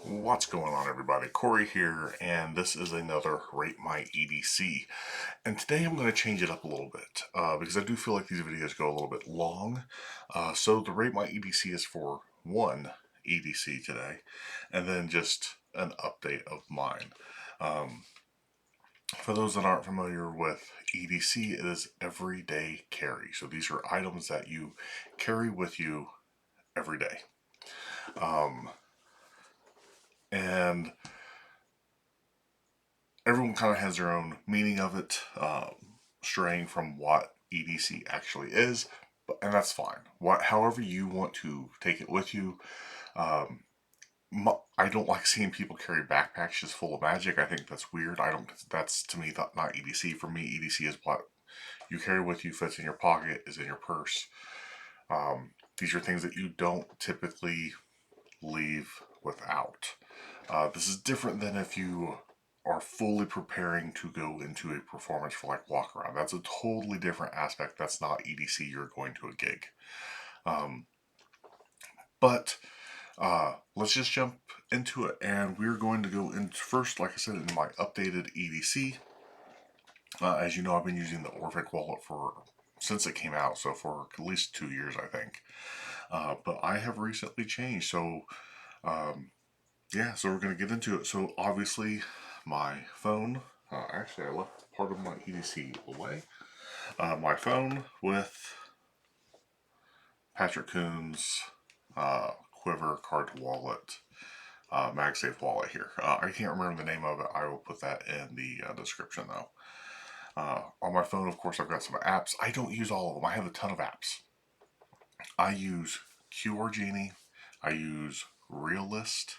What's going on, everybody? Corey here, and this is another Rate My EDC. And today I'm going to change it up a little bit because I do feel like these videos go a little bit long. So the Rate My EDC is for one EDC today, and then just an update of mine. For those that aren't familiar with EDC, it is everyday carry. So these are items that you carry with you every day. And everyone kind of has their own meaning of it, straying from what EDC actually is, and that's fine. However you want to take it with you. I don't like seeing people carry backpacks just full of magic. I think that's weird. I don't. That's, to me, not EDC. For me, EDC is what you carry with you, fits in your pocket, is in your purse. These are things that you don't typically leave without. This is different than if you are fully preparing to go into a performance for like walk around. That's a totally different aspect. That's not EDC. You're going to a gig. But let's just jump into it, and we're going to go into first, like I said, in my updated EDC. As you know, I've been using the Orphic wallet since it came out, so for at least 2 years, I think. But I have recently changed, so yeah, so we're going to get into it. So obviously, my phone, actually I left part of my EDC away. My phone with Patrick Coon's Quiver card wallet, MagSafe wallet here. I can't remember the name of it. I will put that in the description though. On my phone, of course, I've got some apps. I don't use all of them. I have a ton of apps. I use QR Genie. I use Realist.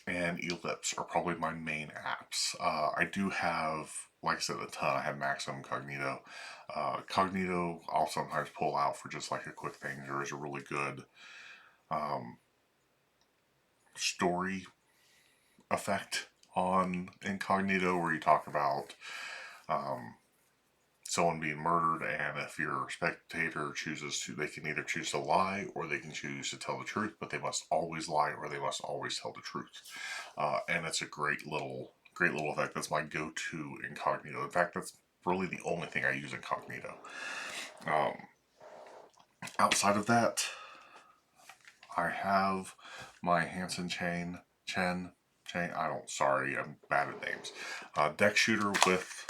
And Ellipse are probably my main apps. I do have, like I said, a ton. I have Maximum Cognito. Cognito I'll sometimes pull out for just like a quick thing. There is a really good story effect on Incognito where you talk about someone being murdered, and if your spectator chooses to, they can either choose to lie or they can choose to tell the truth, but they must always lie or they must always tell the truth. And it's a great little effect. That's my go-to Incognito. In fact, that's really the only thing I use Incognito. Outside of that, I have my Hansen chain. I'm bad at names. Deck shooter with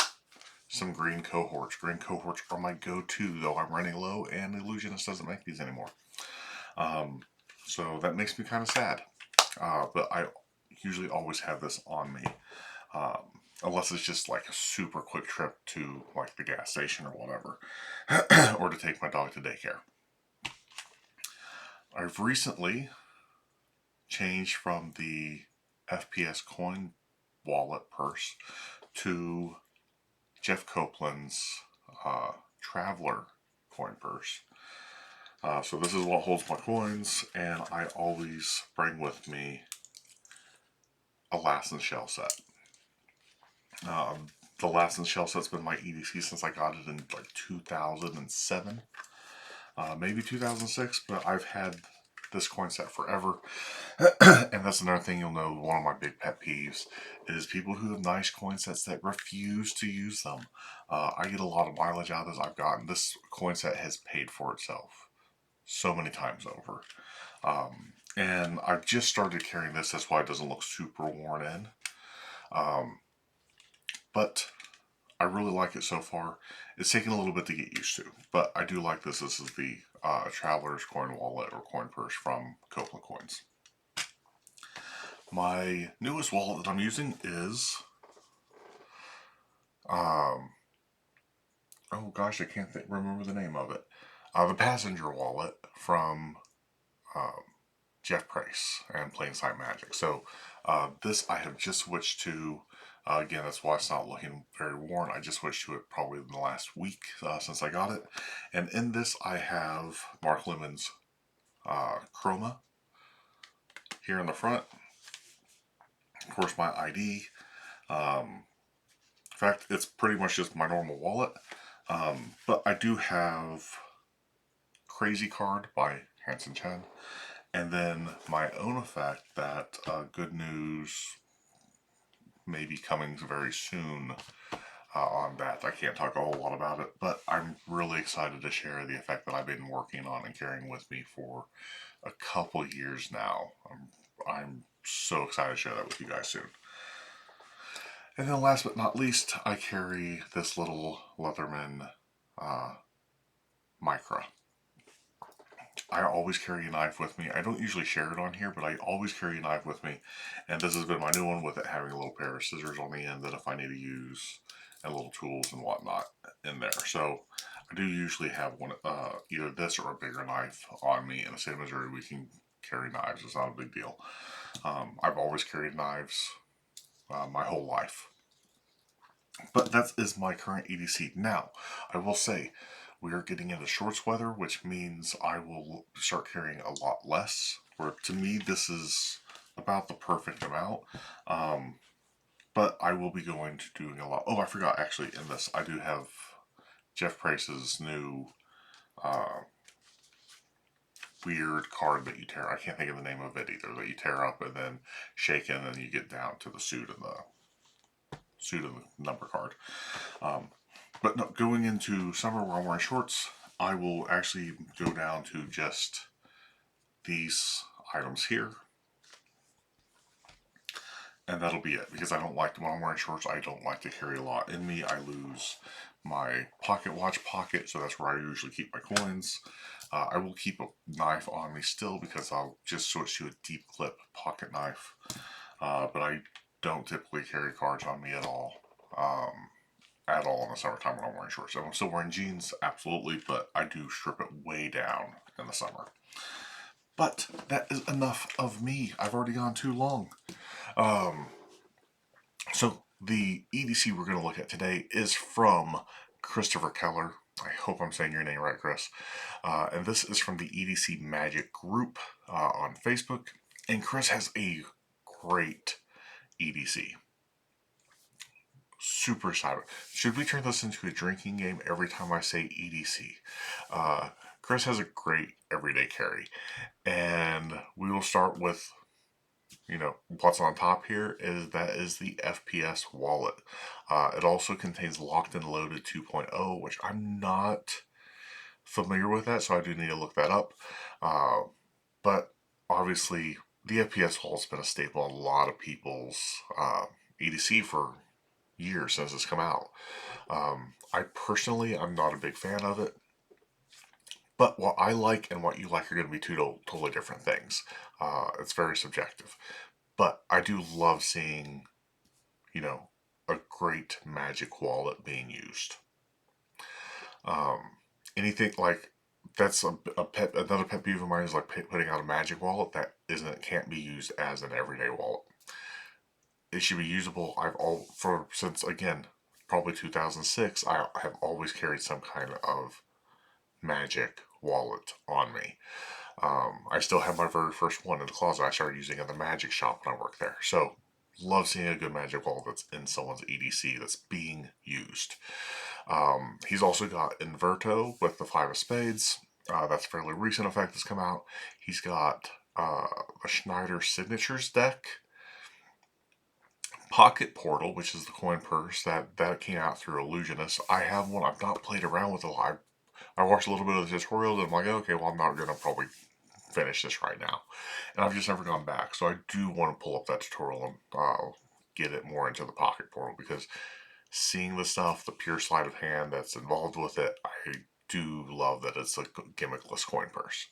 some green cohorts. Green cohorts are my go-to, though I'm running low and Illusionist doesn't make these anymore. So that makes me kind of sad. But I usually always have this on me. Unless it's just like a super quick trip to like the gas station or whatever. Or to take my dog to daycare. I've recently changed from the FPS coin wallet purse to Jeff Copeland's Traveler coin purse. So this is what holds my coins, and I always bring with me a Lassen shell set. The Lassen shell set's been my EDC since I got it in like 2007, maybe 2006, but I've had this coin set forever. And that's another thing you'll know, one of my big pet peeves is people who have nice coin sets that refuse to use them. I get a lot of mileage out of this. I've gotten this coin set has paid for itself so many times over. And I've just started carrying this. That's why it doesn't look super worn in. But I really like it so far. It's taken a little bit to get used to, but I do like this. This is the Traveler's Coin Wallet or Coin Purse from Copeland Coins. My newest wallet that I'm using is, oh gosh, I can't remember the name of it. The Passenger Wallet from Jeff Price and Plain Sight Magic. So this I have just switched to. Again, that's why it's not looking very worn. I just switched to it probably in the last week since I got it. And in this I have Mark Lemon's Chroma here in the front. Of course, my ID. In fact, it's pretty much just my normal wallet. But I do have Crazy Card by Hansen Chen, and then my own effect that good news may be coming very soon on that. I can't talk a whole lot about it, but I'm really excited to share the effect that I've been working on and carrying with me for a couple years now. I'm so excited to share that with you guys soon. And then last but not least, I carry this little Leatherman Micra. I always carry a knife with me. I don't usually share it on here, but I always carry a knife with me. And this has been my new one, with it having a little pair of scissors on the end that if I need to use, and little tools and whatnot in there. So I do usually have one, either this or a bigger knife on me. In the state of Missouri, we can carry knives. It's not a big deal. I've always carried knives my whole life. But that is my current EDC. Now, I will say, we are getting into shorts weather, which means I will start carrying a lot less. Where to me, this is about the perfect amount. But I will be going to doing a lot. Oh, I forgot, actually, in this, I do have Jeff Price's new weird card that you tear. I can't think of the name of it either. That you tear up and then shake in, and you get down to the suit and the number card. But no, going into summer where I'm wearing shorts, I will actually go down to just these items here. And that'll be it, because I don't like, when I'm wearing shorts, I don't like to carry a lot in me. I lose my pocket watch pocket, so that's where I usually keep my coins. I will keep a knife on me still, because I'll just switch to a deep clip pocket knife. But I don't typically carry cards on me at all. In the summertime when I'm wearing shorts. So I'm still wearing jeans, absolutely, but I do strip it way down in the summer. But that is enough of me. I've already gone too long. So the EDC we're going to look at today is from Christopher Keller. I hope I'm saying your name right, Chris. And this is from the EDC Magic group on Facebook. And Chris has a great EDC. Super excited. Should we turn this into a drinking game every time I say EDC? Chris has a great everyday carry. And we will start with, what's on top here is the FPS wallet. It also contains Locked and Loaded 2.0, which I'm not familiar with that, so I do need to look that up. But obviously, the FPS wallet's been a staple in a lot of people's EDC for years since it's come out. I personally, I'm not a big fan of it. But what I like and what you like are going to be two totally different things. It's very subjective. But I do love seeing, a great magic wallet being used. Anything like that's another pet peeve of mine is like putting out a magic wallet that can't be used as an everyday wallet. It should be usable. Since again, probably 2006, I have always carried some kind of magic wallet on me. I still have my very first one in the closet I started using in the magic shop when I worked there. So, love seeing a good magic wallet that's in someone's EDC that's being used. He's also got Inverto with the Five of Spades. That's a fairly recent effect that's come out. He's got a Schneider Signatures deck. Pocket Portal, which is the coin purse that came out through Illusionist. I have one. I've not played around with it a lot. I watched a little bit of the tutorial, and I'm like, okay, well, I'm not going to probably finish this right now. And I've just never gone back. So I do want to pull up that tutorial and get it more into the Pocket Portal, because seeing the stuff, the pure sleight of hand that's involved with it, I do love that it's a gimmickless coin purse.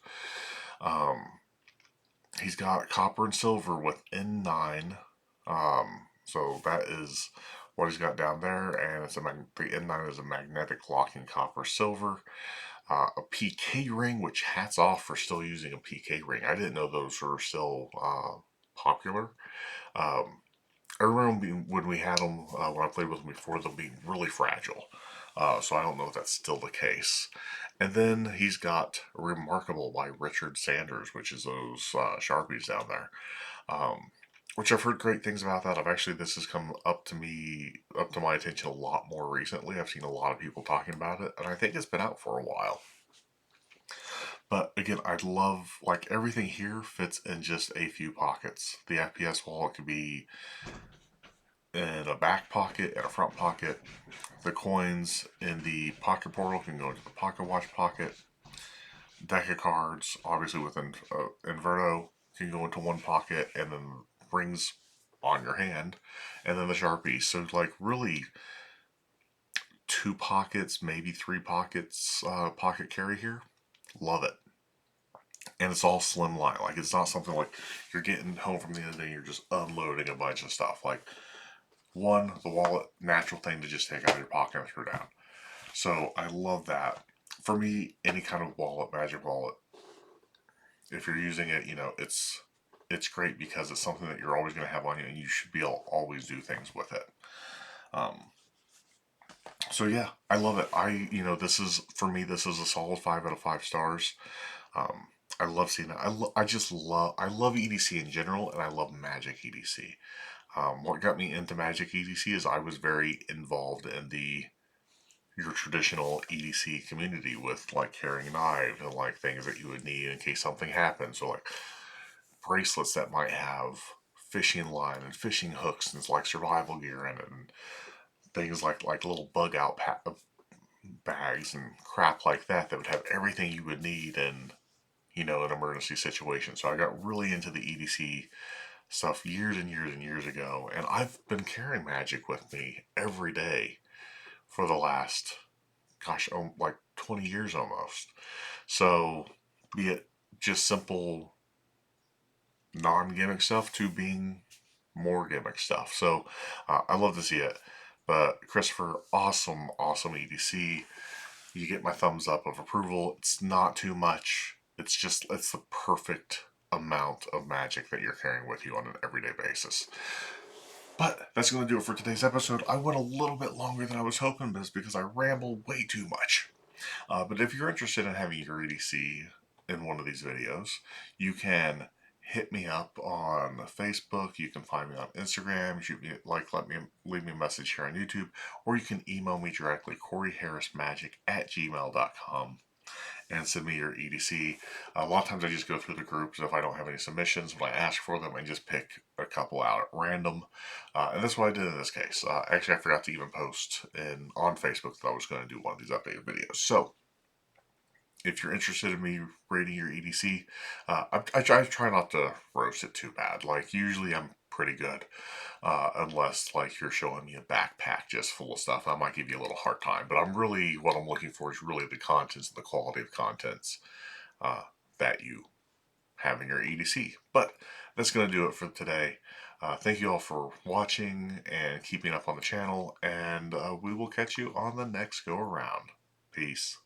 He's got copper and silver with N9. So that is what he's got down there, and the N9 is a magnetic locking copper silver. A PK ring, which hats off for still using a PK ring. I didn't know those were still popular. I remember when we had them, when I played with them before, they'll be really fragile. So I don't know if that's still the case. And then he's got Remarkable by Richard Sanders, which is those Sharpies down there. which I've heard great things about that. This has come up to my attention a lot more recently. I've seen a lot of people talking about it, and I think it's been out for a while. But again, I love, like, everything here fits in just a few pockets. The FPS wallet could be in a back pocket and a front pocket. The coins in the pocket portal can go into the pocket watch pocket. Deck of cards, obviously with Inverto, can go into one pocket, and then rings on your hand, and then the Sharpies. So, like, really, two pockets, maybe three pockets, pocket carry here. Love it. And it's all slimline. Like, it's not something like you're getting home from the end of the day and you're just unloading a bunch of stuff. Like, one, the wallet, natural thing to just take out of your pocket and throw down. So I love that. For me, any kind of wallet, Magic Wallet, if you're using it, it's great because it's something that you're always going to have on you, and you should be able to always do things with it. So yeah, I love it. This is, for me, this is a solid 5 out of 5 stars. I love seeing it. I love EDC in general, and I love Magic EDC. What got me into Magic EDC is I was very involved in your traditional EDC community with, like, carrying knives and, like, things that you would need in case something happens. So, like, bracelets that might have fishing line and fishing hooks and, like, survival gear in it, and things like little bug out bags and crap like that would have everything you would need in an emergency situation. So I got really into the EDC stuff years and years and years ago, and I've been carrying Magic with me every day for the last, gosh, like 20 years almost. So, be it just simple non-gimmick stuff to being more gimmick stuff. So, I love to see it. But Christopher, awesome, awesome EDC. You get my thumbs up of approval. It's not too much. It's the perfect amount of Magic that you're carrying with you on an everyday basis. But that's going to do it for today's episode. I went a little bit longer than I was hoping, but it's because I ramble way too much. But if you're interested in having your EDC in one of these videos, you can hit me up on Facebook. You can find me on Instagram. Shoot me leave me a message here on YouTube, or you can email me directly, CoreyHarrisMagic@gmail.com, and send me your EDC. A lot of times I just go through the groups if I don't have any submissions, when I ask for them, and just pick a couple out at random. And that's what I did in this case. Actually, I forgot to even post on Facebook that I was going to do one of these updated videos. So, if you're interested in me rating your EDC, I try not to roast it too bad. Like, usually I'm pretty good, unless, like, you're showing me a backpack just full of stuff. I might give you a little hard time, but what I'm looking for is really the contents and the quality of contents that you have in your EDC. But that's going to do it for today. Thank you all for watching and keeping up on the channel, and we will catch you on the next go around. Peace.